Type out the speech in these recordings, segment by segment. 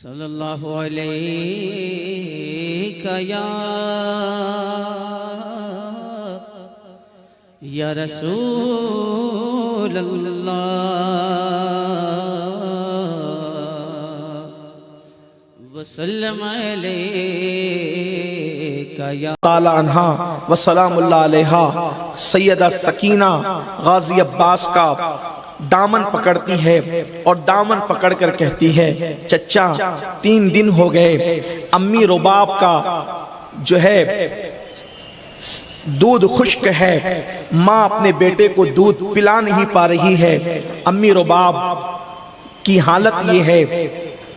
صلی اللہ علیہ یا رسول اللہ وسلم علیہ یا تعالی عنہا وسلام اللہ علیہا سیدہ سکینہ غازی عباس کا دامن پکڑتی ہے اور دامن پکڑ کر کہتی ہے چچا 3 دن ہو گئے امی رباب کا جو ہے دودھ خشک ہے، ماں اپنے بیٹے کو دودھ پلا نہیں پا رہی ہے۔ امی رباب کی حالت یہ ہے،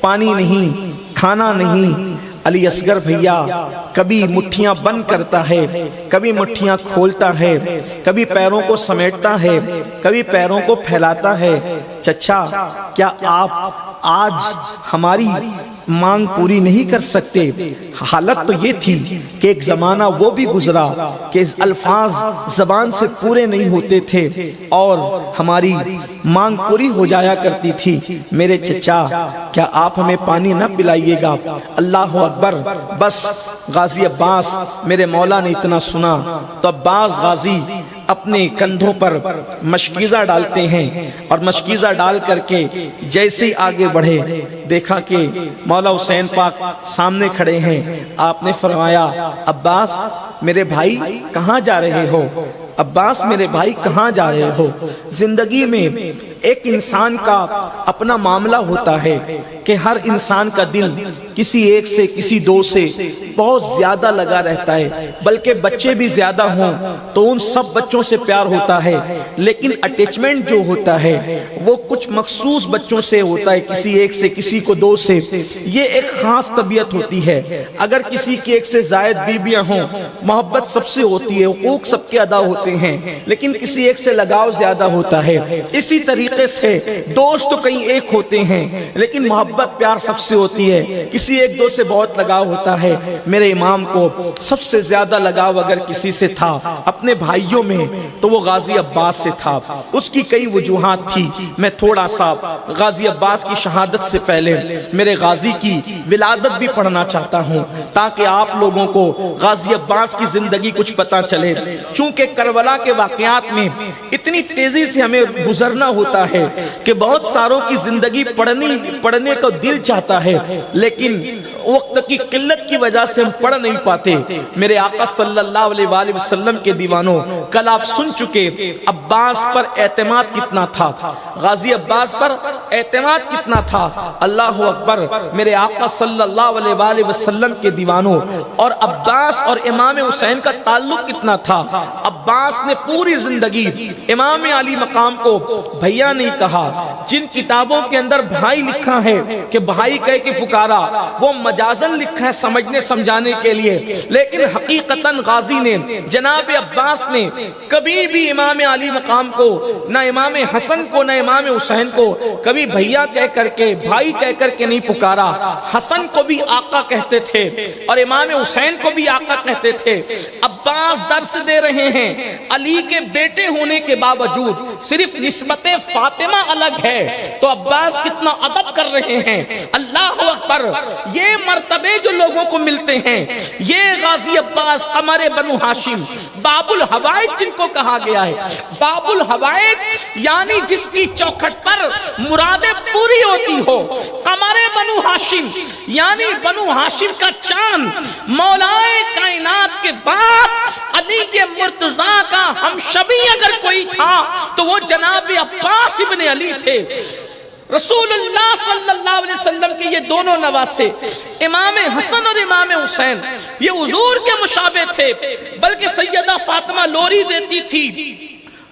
پانی نہیں، کھانا نہیں۔ علی اصغر بھیا کبھی مٹھیاں بند کرتا ہے، کبھی مٹھیاں کھولتا ہے، کبھی پیروں کو سمیٹتا ہے، کبھی پیروں کو پھیلاتا ہے۔ چچا کیا آپ آج ہماری مانگ پوری نہیں کر سکتے؟ حالت تو یہ تھی کہ ایک زمانہ وہ بھی گزرا کہ الفاظ زبان سے پورے نہیں ہوتے تھے اور ہماری مانگ پوری ہو جایا کرتی تھی۔ میرے چچا کیا آپ ہمیں پانی نہ پلائیے گا؟ اللہ اکبر۔ بس غازی عباس میرے مولا نے اتنا سنا تو عباس غازی اپنے کندھوں پر مشکیزہ ڈالتے ہیں اور مشکیزہ ڈال کر کے جیسے ہی آگے بڑھے دیکھا کہ مولا حسین پاک سامنے کھڑے ہیں۔ آپ نے فرمایا عباس میرے بھائی کہاں جا رہے ہو؟ عباس میرے بھائی کہاں جا رہے ہو؟ زندگی میں ایک انسان کا اپنا معاملہ ہوتا ہے کہ ہر انسان کا دل کسی ایک سے کسی دو سے بہت زیادہ لگا رہتا ہے، بلکہ بچے بھی زیادہ ہوں تو ان سب بچوں سے پیار ہوتا ہے، لیکن اٹیچمنٹ جو ہوتا ہے وہ کچھ مخصوص بچوں سے ہوتا ہے، کسی ایک سے کسی کو دو سے۔ یہ ایک خاص طبیعت ہوتی ہے۔ اگر کسی کی ایک سے زائد بیویاں ہوں محبت سب سے ہوتی ہے، حقوق سب کے ادا ہوتے ہیں، لیکن کسی ایک سے لگاؤ زیادہ ہوتا ہے۔ اسی طریقے سے دوست تو کئی ایک ہوتے ہیں لیکن محبت پیار سب سے ہوتی ہے، کسی ایک دو سے بہت لگاؤ ہوتا ہے۔ میرے امام کو سب سے زیادہ لگاؤ اگر کسی سے تھا اپنے بھائیوں میں تو وہ غازی عباس سے تھا۔ اس کی کئی وجوہات تھی، میں تھوڑا سا غازی عباس کی شہادت سے پہلے میرے غازی کی ولادت بھی پڑھنا چاہتا ہوں تاکہ آپ لوگوں کو غازی عباس کی زندگی کچھ پتا چلے۔ چونکہ کربلا کے واقعات میں اتنی تیزی سے ہمیں گزرنا ہوتا ہے کہ بہت ساروں کی زندگی پڑھنے کو دل چاہتا ہے لیکن وقت کی قلت کی وجہ سے ہم پڑھ نہیں پاتے۔ میرے آقا صلی اللہ علیہ وآلہ وسلم کے دیوانوں، کل آپ سن چکے عباس پر اعتماد کتنا تھا، غازی عباس پر اعتماد کتنا تھا۔ اللہ اکبر۔ میرے آقا صلی اللہ علیہ وآلہ وسلم کے دیوانوں اور عباس اور امام حسین کا تعلق کتنا تھا۔ عباس نے پوری زندگی امام علی مقام کو بھیا نہیں کہا۔ جن کتابوں کے اندر بھائی لکھا ہے کہ بھائی کہہ کے پکارا وہ مجازن لکھا ہے سمجھنے سمجھانے کے لیے، لیکن حقیقتاً غازی نے جناب عباس نے کبھی بھی امام علی مقام کو، نہ امام حسن کو نہ امام حسین کو کبھی بھیا کہہ کر کے بھائی کہہ کر کے نہیں پکارا۔ حسن کو بھی آقا کہتے تھے اور امام حسین کو بھی آقا کہتے تھے۔ عباس درس دے رہے ہیں، علی کے بیٹے ہونے کے باوجود صرف نسبت فاطمہ الگ ہے تو عباس کتنا ادب کر رہے ہیں۔ اللہ اکبر۔ یہ مرتبے جو لوگوں کو ملتے ہیں، یہ غازی عباس قمر بنو ہاشم، باب الحوائج جن کو کہا گیا ہے، باب الحوائج یعنی جس کی چوکھٹ پر مرادیں پوری ہوتی ہو، قمر بنو ہاشم یعنی بنو ہاشم کا چاند، مولائے کائنات کے بعد علی کے مرتضیٰ کا ہم شبی اگر کوئی تھا تو وہ جناب عباس ابن علی تھے۔ رسول اللہ صلی اللہ علیہ وسلم کے یہ دونوں نواسے امام حسن اور امام حسین یہ حضور کے مشابہ تھے، بلکہ سیدہ فاطمہ لوری دیتی تھی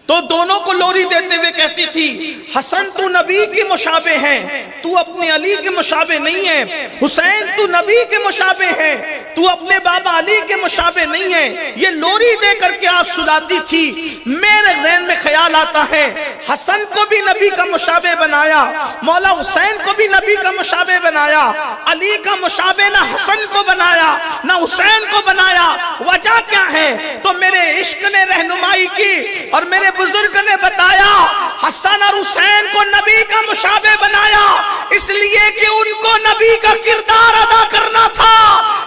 تو دونوں کو لوری دیتے ہوئے کہتی تھی حسن تو نبی کے مشابہ ہے، تو اپنے علی کے مشابہ نہیں ہے، حسین تو نبی کے مشابہ ہے، تو اپنے بابا علی کے مشابہ نہیں ہے۔ یہ لوری دے کر کے آپ سلاتی تھی۔ میرے ذہن میں خیال آتا ہے حسن کو بھی نبی کا مشابہ بنایا، مولا حسین کو بھی نبی کا مشابہ بنایا، علی کا مشابہ نہ حسن کو بنایا نہ حسین کو بنایا۔ وجہ کیا ہے؟ تو میرے عشق نے رہنمائی کی اور میرے بزرگ نے بتایا حسن اور حسین کو نبی کا مشابہ بنایا اس لیے کہ ان کو نبی کا کردار ادا کرنا تھا،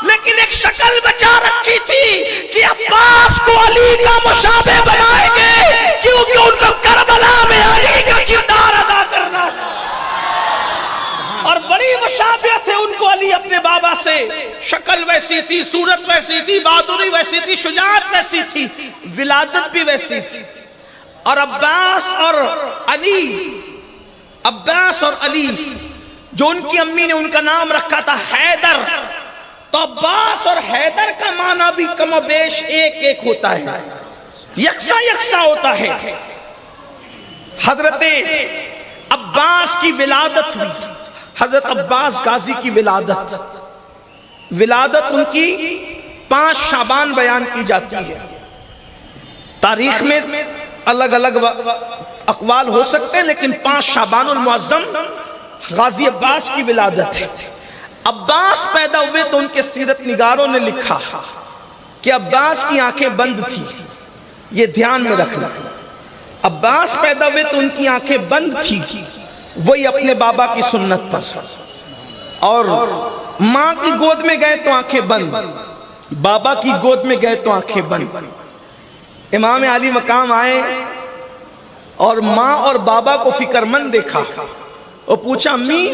لیکن ایک شکل بچا رکھی تھی کہ عباس کو علی کا مشابہ بنائیں گے کیونکہ ان کو کربلا میں علی کا کردار ادا کرنا تھا، اور بڑی مشابہت ہے ان کو علی اپنے بابا سے، شکل ویسی تھی، صورت ویسی تھی، بہادری ویسی تھی، شجاعت ویسی تھی، ولادت بھی ویسی تھی۔ اور عباس اور علی جو ان کی امی نے ان کا نام رکھا تھا حیدر، تو عباس اور حیدر کا معنی بھی کم و بیش ایک ہوتا ہے، یکساں ہوتا ہے۔ حضرت عباس کی ولادت ہوئی، حضرت عباس غازی کی ولادت ان کی 5 شعبان بیان کی جاتی ہے۔ تاریخ میں الگ الگ اقوال ہو سکتے ہیں، لیکن 5 شعبان المعظم غازی عباس کی ولادت ہے۔ عباس پیدا ہوئے تو ان کے سیرت نگاروں نے لکھا کہ عباس کی آنکھیں بند تھی، یہ دھیان میں رکھنا، عباس پیدا ہوئے تو ان کی آنکھیں بند تھی، وہی اپنے بابا کی سنت پر، اور ماں کی گود میں گئے تو آنکھیں بند، بابا کی گود میں گئے تو آنکھیں بند۔ امام علی مقام آئے اور ماں اور بابا کو فکر مند دیکھا اور پوچھا امی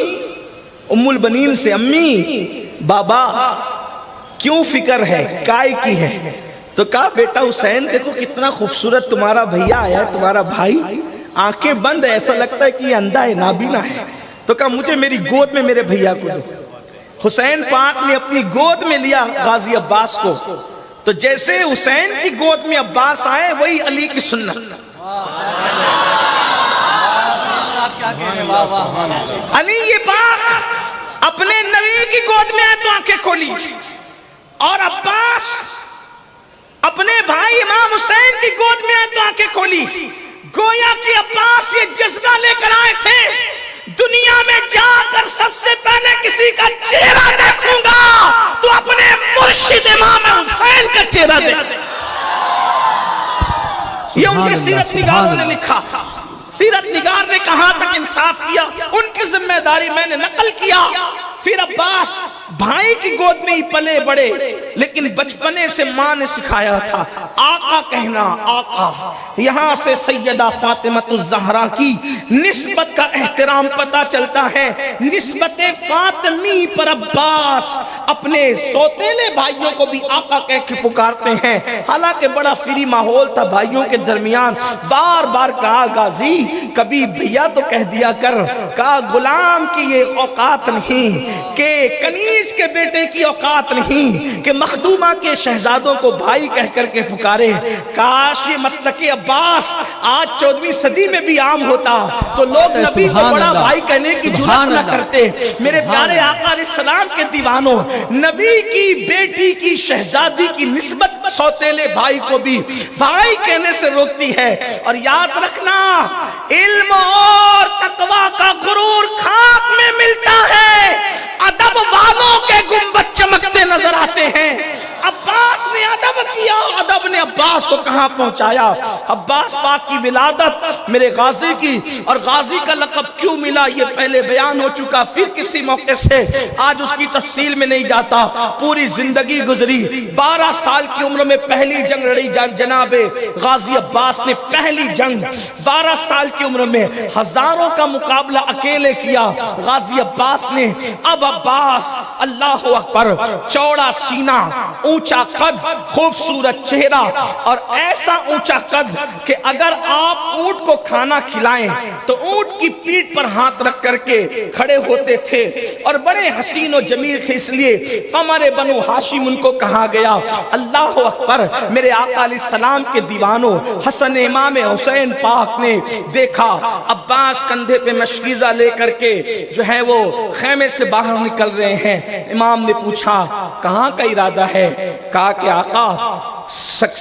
ام البنین سے، امی بابا کیوں فکر ہے، کائے کی ہے؟ تو کہا بیٹا حسین دیکھو کتنا خوبصورت تمہارا بھیا آیا ہے، تمہارا بھائی، آنکھیں بند ہے، ایسا لگتا ہے کہ یہ اندھا ہے، نابینا ہے۔ تو کہا مجھے میری گود میں میرے بھیا کو دو۔ حسین پاک نے اپنی گود میں لیا غازی عباس کو، تو جیسے حسین کی گود میں عباس آئے وہی علی کی سنت، علی یہ پاک اپنے نبی کی گود میں آئے تو آنکھیں کھولی، اور عباس اپنے بھائی امام حسین کی گود میں آئے تو آنکھیں کھولی۔ گویا کہ عباس یہ جذبہ لے کر آئے تھے دنیا میں جا کر سب سے پہلے کسی کا چہرہ دیکھوں گا تو اپنے مرشد امام حسین کا چہرہ دیکھوں گا۔ یہ ان کے سیرت نگاروں نے لکھا، سیرت نگار نے کہاں تک انصاف کیا، ان کی ذمہ داری میں نے نقل کیا۔ پھر عباس بھائی کی گود میں ہی پلے بڑے، لیکن بچپنے سے ماں نے سکھایا تھا آقا کہنا، آقا۔ یہاں سے سیدہ فاطمہ الزہرا کی نسبت کا احترام پتہ چلتا ہے، نسبت فاطمی پر عباس اپنے سوتیلے بھائیوں کو بھی آقا کہہ کے پکارتے ہیں، حالانکہ بڑا فری ماحول تھا بھائیوں کے درمیان۔ بار بار کہا غازی کبھی بھیا تو کہہ دیا کر، کہا غلام کی یہ اوقات نہیں کہ کنیز کے بیٹے کی اوقات نہیں کہ مخدومہ کے شہزادوں کو بھائی کہہ کر کے پکارے۔ کاش یہ مسلک عباس آج 14ویں صدی میں بھی عام ہوتا تو لوگ نبی کو بڑا بھائی کہنے کی جرات نہ کرتے۔ میرے پیارے آقا علیہ السلام کے دیوانوں، نبی کی بیٹی کی شہزادی کی نسبت سوتیلے بھائی کو بھی بھائی کہنے سے روکتی ہے۔ اور یاد رکھنا علم اور تقوی کا غرور خاک میں ملتا ہے، ادب والوں کے گنبد چمکتے نظر آتے ہیں۔ عباس نے ادب کیا، ادب نے عباس کو کہاں پہنچایا۔ عباس پاک کی ولادت میرے غازی کی، اور غازی کا لقب کیوں ملا یہ پہلے بیان ہو چکا، پھر کسی موقع سے آج اس کی تفصیل میں نہیں جاتا۔ پوری زندگی گزری، 12 سال کی عمر میں پہلی جنگ لڑی جناب غازی عباس نے، پہلی جنگ 12 سال کی عمر میں ہزاروں کا مقابلہ اکیلے کیا غازی عباس نے۔ اب عباس اللہ اکبر، چوڑا سینہ، اونچا قد، خوبصورت چہرہ، اور ایسا اونچا قد کہ اگر آپ اونٹ کو کھانا کھلائیں تو اونٹ کی پیٹھ پر ہاتھ رکھ کر کے کھڑے ہوتے تھے، اور بڑے حسین و جمیل تھے، اس لیے قمر بنو ہاشم ان کو کہا گیا۔ اللہ اکبر، میرے آقا علیہ السلام کے دیوانوں، حسن امام حسین پاک نے دیکھا عباس کندھے پہ مشکیزہ لے کر کے جو ہے وہ خیمے سے باہر نکل رہے ہیں۔ امام نے پوچھا کہاں کا ارادہ ہے؟ کہا کہ آقا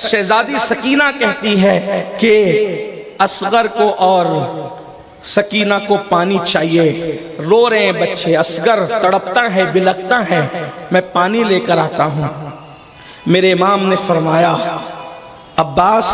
شہزادی سکینہ کہتی ہے کہ اصغر کو اور سکینہ کو پانی چاہیے، رو رہے ہیں بچے، اصغر تڑپتا ہے، بلکتا ہے، میں پانی لے کر آتا ہوں۔ میرے امام نے فرمایا عباس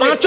5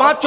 5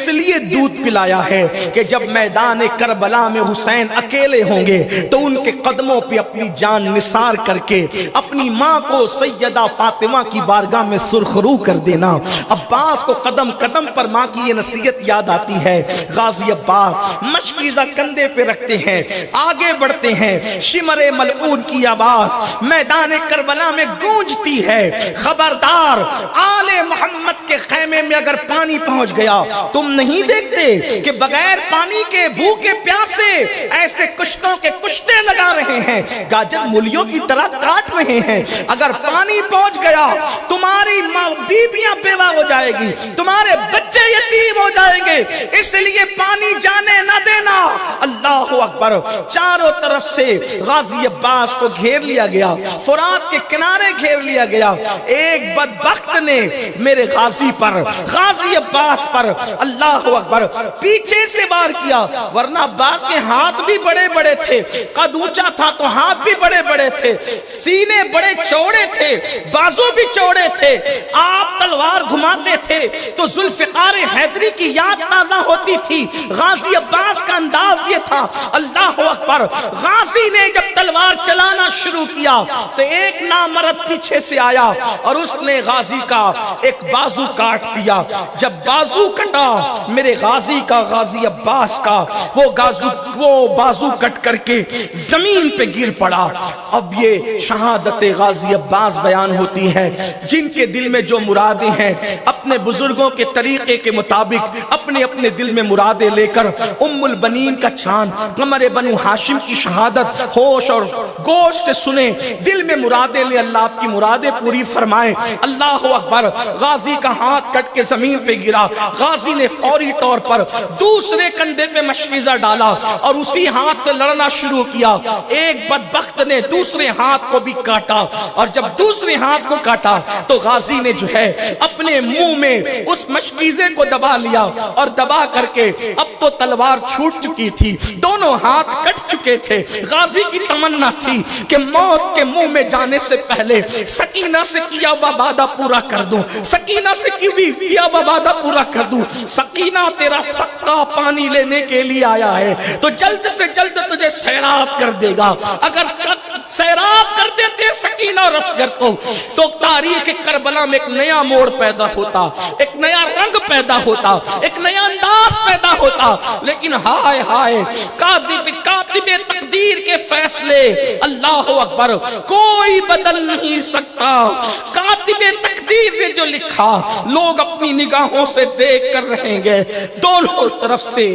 اس لیے دودھ پلایا ہے کہ جب میدان کربلا میں حسین اکیلے ہوں گے تو ان کے قدموں پہ اپنی جان نثار کر کے اپنی ماں کو سیدہ فاطمہ کی بارگاہ میں سرخرو کر دینا۔ عباس کو قدم قدم پر ماں کی یہ نصیحت یاد آتی ہے۔ غازی عباس مشکیزہ کندھے پہ رکھتے ہیں، آگے بڑھتے ہیں، شمر ملعون کی آواز میدان کربلا میں گونجتی ہے، خبردار آل محمد کے خیمے میں اگر پانی پہنچ گیا، تم نہیں دیکھتے کہ بغیر پانی کے بھوکے پیاسے ایسے کشتوں کے کشتے لگا رہے ہیں، گاجر مولیوں کی طرح کاٹ رہے ہیں، اگر پانی پہنچ گیا تمہاری ماں بیویاں بیوہ ہو جائے گی، تمہارے بچے یتیم ہو جائیں گے، اس لیے پانی جانے نہ دینا۔ اللہ اکبر۔ چاروں طرف سے غازی عباس کو گھیر لیا گیا، فرات کے کنارے گھیر لیا گیا۔ ایک بدبخت نے میرے غازی پر، غازی عباس پر اللہ اکبر پیچھے سے وار کیا، ورنہ عباس کے ہاتھ بھی بڑے بڑے تھے، قد اونچا تھا تو ہاتھ بھی بڑے بڑے تھے، سینے بڑے چوڑے تھے، بازو بھی چوڑے تھے، آپ تلوار گھماتے تھے تو ذوالفقار حیدری کی یاد تازہ ہوتی تھی۔ غازی عباس کا انداز یہ تھا، اللہ اکبر۔ غازی نے جب تلوار چلانا شروع کیا تو ایک نامرد پیچھے سے آیا اور اس نے غازی کا ایک بازو کاٹ دیا۔ جب بازو کٹا میرے غازی کا، غازی عباس کا، وہ بازو کٹ کر کے زمین پہ گر پڑا۔ اب یہ شہادت غازی عباس بیان ہوتی ہے۔ جن کے دل میں جو مرادیں ہیں اپنے بزرگوں کے طریقے کے مطابق اپنے اپنے دل میں مرادیں لے کر ام البنین کا چاند قمر بنو ہاشم کی شہادت ہوش اور گوش سے سنیں، دل میں مرادیں لے، اللہ آپ کی مرادیں پوری فرمائے۔ اللہ اکبر۔ غازی کا ہاتھ کٹ کے زمین پہ گرا، غازی نے فوری طور پر دوسرے کندھے پہ مشکیزہ ڈالا اور اسی ہاتھ سے لڑنا شروع کیا۔ ایک بدبخت نے دوسرے ہاتھ کو بھی کاٹا اور جب دوسرے ہاتھ کو کاٹا تو غازی نے جو ہے اپنے منہ میں اس مشکیزے کو دبا لیا اور دبا کر کے اب تو تلوار چھوٹ چکی تھی، دونوں ہاتھ کٹ چکے تھے۔ غازی کی تمنا تھی کہ موت کے منہ میں جانے سے پہلے سکینہ سے کیا ہوا وعدہ پورا کر دوں، سکینہ سے کیا ہوا وعدہ پورا کر دوں۔ سکینہ تیرا سقا پانی لینے کے لیے آیا ہے تو جلد سے جلد تجھے سیراب کر دے گا، اگر سیراب کر دیتے سکینہ اور اصغر کو تو تاریخ کربلا میں ایک نیا موڑ پیدا ہوتا، ایک نیا رنگ پیدا ہوتا، ایک نیا انداز پیدا ہوتا۔ لیکن ہائے ہائے، کاتب تقدیر کے فیصلے اللہ اکبر کوئی بدل نہیں سکتا۔ کاتب تقدیر نے جو لکھا لوگ اپنی نگاہوں سے دیکھ کر رہیں گے۔ دونوں طرف سے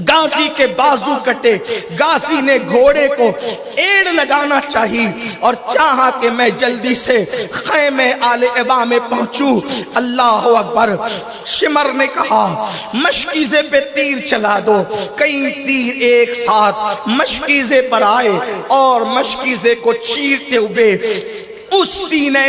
غازی کے بازو کٹے، غازی نے گھوڑے کو ایڑ لگانا چاہی اور چاہا کہ میں جلدی سے خیمے آل ابا میں پہنچوں۔ اللہ اکبر۔ شمر نے کہا مشکیزے پہ تیر چلا دو۔ کئی تیر ایک ساتھ مشکیزے پر آئے اور مشکیزے کو چیرتے ہوئے اس سینے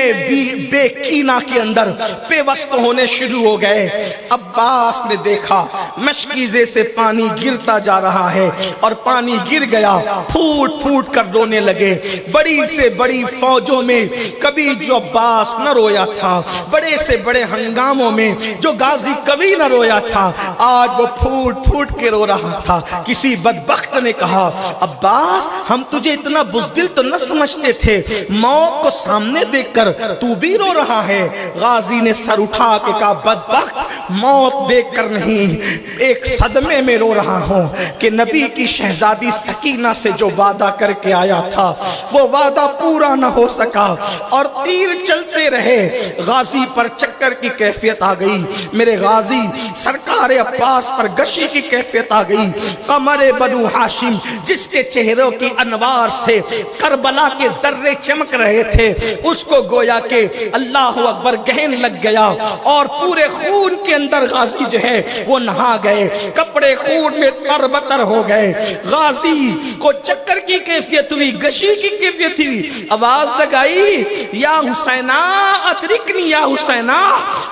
بے کینہ کے اندر پیوست ہونے شروع ہو گئے۔ عباس نے دیکھا مشکیزے سے پانی گرتا جا رہا ہے اور پانی گر گیا، پھوٹ پھوٹ کر رونے لگے۔ بڑی سے بڑی فوجوں میں کبھی جو عباس نہ رویا تھا، بڑے سے بڑے ہنگاموں میں جو غازی کبھی نہ رویا تھا، آج وہ پھوٹ پھوٹ کے رو رہا تھا۔ کسی بدبخت نے کہا عباس ہم تجھے اتنا بزدل تو نہ سمجھتے تھے، موت کو سامنے دیکھ کر تو بھی رو رہا ہے۔ غازی نے سر اٹھا کے کہا بدبخت موت دیکھ کر نہیں، ایک صدمے میں رو رہا ہوں کہ نبی کی شہزادی سکینہ سے جو وعدہ کر کے آیا تھا وہ وعدہ پورا نہ ہو سکا اور تیر چلتے رہے۔ غازی پر چکر کی کیفیت آ گئی، میرے غازی سرکار عباس پر غشی کی کیفیت آ گئی۔ قمر بنو ہاشم جس کے چہروں کی انوار سے کربلا کے ذرے چمک رہے تھے، اس کو گویا کہ اللہ اکبر گہن لگ گیا اور پورے خون کے اندر غازی جو ہے وہ نہا گئے، کپڑے خون میں تربتر ہو گئے۔ غازی کو چکر کی کیفیت ہوئی، غشی کی کیفیت ہوئی، آواز لگائی یا حسینہ ادرکنی یا حسینہ،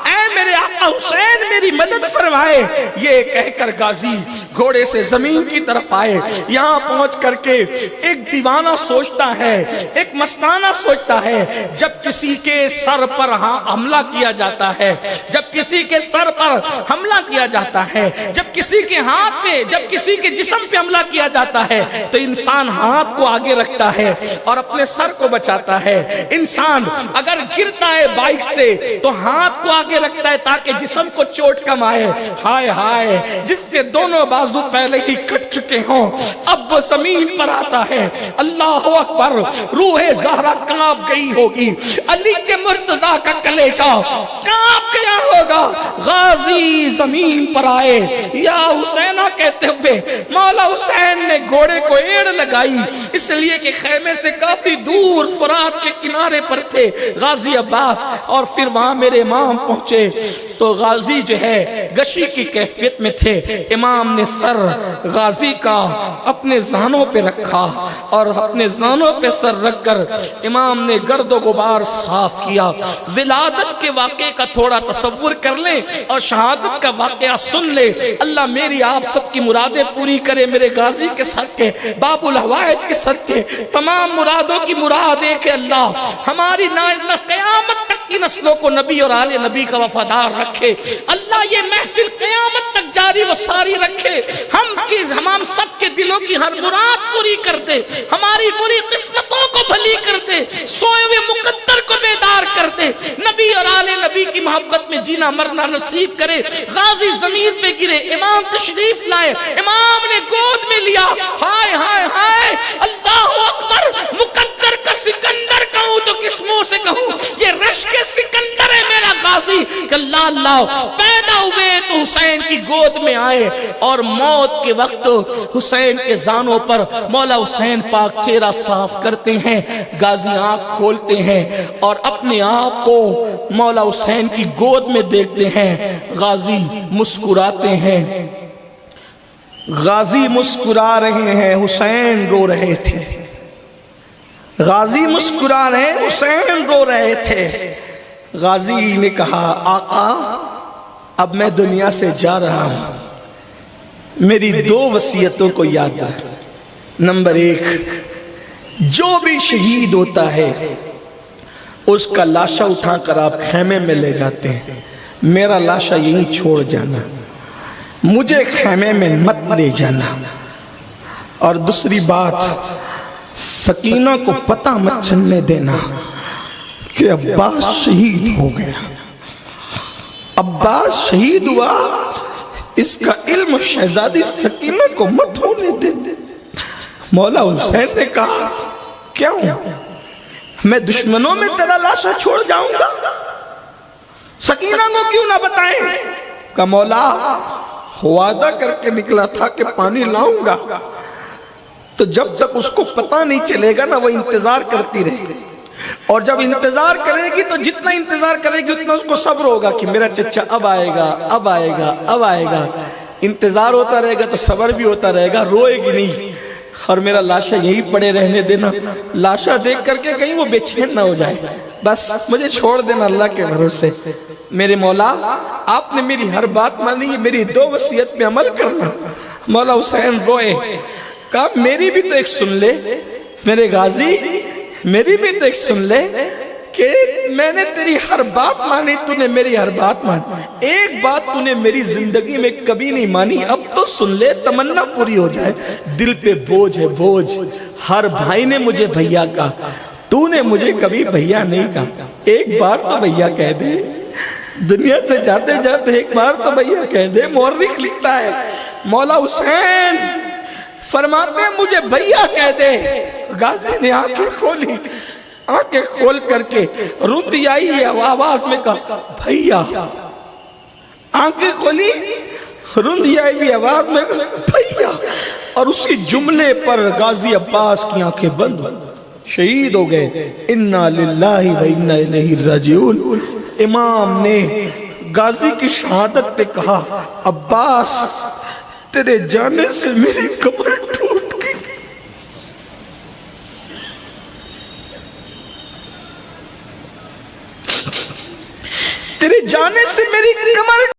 اے میرے آقا حسین میری مدد فرمائے۔ یہ کہہ کر غازی گھوڑے سے زمین کی طرف آئے۔ یہاں پہنچ کر کے ایک دیوانہ سوچتا ہے، ایک مستانہ سوچتا ہے ہے جب کسی کے سر پر حملہ کیا جاتا ہے، جب کسی کے سر پر حملہ کیا جاتا ہے، جب کسی کے ہاتھ پہ، جب کسی کے جسم پہ حملہ کیا جاتا ہے تو انسان ہاتھ کو آگے رکھتا ہے اور اپنے سر کو بچاتا ہے۔ انسان اگر گرتا ہے بائک سے تو ہاتھ کو آگے رکھتا ہے تاکہ جسم کو چوٹ کم آئے۔ ہائے ہائے، جس کے دونوں بازو پہلے ہی کٹ چکے ہوں اب وہ زمین پر آتا ہے، اللہ اکبر، روح زہرا کانپ گئی ہوگی، علی کے مرتضیٰ کا کلیجہ کانپ گیا ہوگا، غازی زمین پر آئے، یا حسینہ کہتے ہوئے مولا حسین نے گھوڑے کو ایڑ لگائی، اس لیے کہ خیمے سے کافی دور فرات کے کنارے پر تھے غازی عباس، اور پھر وہاں میرے امام پہنچے تو غازی جو ہے گشی کی کیفیت میں تھے۔ امام نے سر غازی کا اپنے زانوں پہ رکھا اور اپنے زانوں پہ سر رکھ کر امام نے گرد و غبار صاف کیا۔ ولادت کے واقعے کا تھوڑا تصور کر لیں اور شہادت کا واقعہ سن لیں۔ اللہ میری آپ سب کی مرادیں پوری کرے، میرے غازی کے صدقے، باب الحوائج کے صدقے، تمام مرادوں کی مراد ہے کہ اللہ ہماری قیامت تک کی نسلوں کو نبی اور آل نبی کا وفادار رکھے۔ اللہ یہ محفل قیامت تک جاری و ساری رکھے، ہم سب کے دلوں کی ہر مراد پوری کر دے، ہماری بری قسمتوں کو بھلی کر دے، سوئے ہوئے مقدر کو بیدار کر دے، نبی اور آل نبی کی محبت میں جینا مرنا نصیب کرے۔ غازی زمین پہ گرے، امام تشریف لائے، امام نے گود میں لیا، ہائے ہائے ہائے، اللہ اکبر، مقدر کا سکندر کہوں تو کس منہ سے کہوں، یہ رشک سکندر ہے میرا غازی کہ اللہ اللہ پیدا ہوئے تو حسین کی گود میں آئے، اور موت کے وقت حسین کے زانوں پر مولا حسین پاک چہرہ صاف کرتے ہیں، غازی آنکھ کھولتے ہیں اور اپنے آپ کو مولا حسین کی گود میں دیکھتے ہیں، غازی مسکراتے ہیں، غازی مسکرا رہے ہیں، حسین رو رہے تھے، غازی مسکرا رہے ہیں، حسین رو رہے تھے۔ غازی نے کہا آقا اب میں دنیا سے جا رہا ہوں، میری دو وصیتوں کو یاد رکھ۔ نمبر 1، جو بھی شہید ہوتا ہے اس کا لاشا اٹھا کر آپ خیمے میں لے جاتے ہیں، میرا لاشا یہیں چھوڑ جانا، مجھے خیمے میں مت لے جانا۔ اور دوسری بات، سکینہ کو پتہ مت چلنے دینا کہ عباس شہید ہو گیا، عباس شہید ہوا، اس کا علم شہزادی سکینہ کو مت ہونے دے۔ مولا حسین نے کہا کیوں، میں دشمنوں میں تیرا لاشا چھوڑ جاؤں گا، سکینہ کو کیوں نہ بتائیں؟ کہ مولا وعدہ کر کے نکلا تھا کہ پانی لاؤں گا، تو جب تک اس کو پتہ نہیں چلے گا نا وہ انتظار کرتی رہے گی، اور جب انتظار کرے گی تو جتنا انتظار کرے گی اتنا اس کو صبر ہوگا کہ میرا چچا اب آئے گا، اب آئے گا، اب آئے گا۔ انتظار ہوتا رہے گا تو صبر بھی ہوتا رہے گا، روئے گی نہیں۔ اور میرا لاشا یہی پڑے رہنے دینا، لاشا دیکھ کر کے کہیں وہ بے چین نہ ہو جائے، بس مجھے چھوڑ دینا اللہ کے بھروسے۔ میرے مولا آپ نے میری ہر بات مانی ہے، میری دو وصیت پہ عمل کرنا۔ مولا حسین روئے، کہا میری بھی تو ایک سن لے میرے غازی، میری بھی تو ایک سن لے کہ میں نے تیری ہر بات مانی، تو نے میری ہر بات مانی، ایک بات تو نے میری زندگی میں کبھی نہیں مانی، اب تو سن لے، تمنا پوری ہو جائے۔ دل پہ بوجھ ہے بوجھ، ہر بھائی نے مجھے بھیا کہا، تو نے مجھے کبھی بھیا نہیں کہا، ایک بار تو بھیا کہہ دے، دنیا سے جاتے جاتے ایک بار تو بھیا کہہ دے۔ مورخ لکھتا ہے مولا حسین فرماتے ہیں مجھے بھیا کہہ دے۔ غازی نے آنکھیں کھولی، آنکھیں کھول کر کے روتی آئی ہے آواز میں کہا بھیا، آنکھیں کھولی روندی آئی بھی آواز میں کہا بھیا، اور اسی جملے پر غازی عباس کی آنکھیں بند ہو شہید ہو گئے۔ انا للہ و انا الیہ راجعون۔ امام نے غازی کی شہادت پہ کہا عباس تیرے جانے سے میری کمر ٹوٹ گئی، تیرے جانے سے میری کمر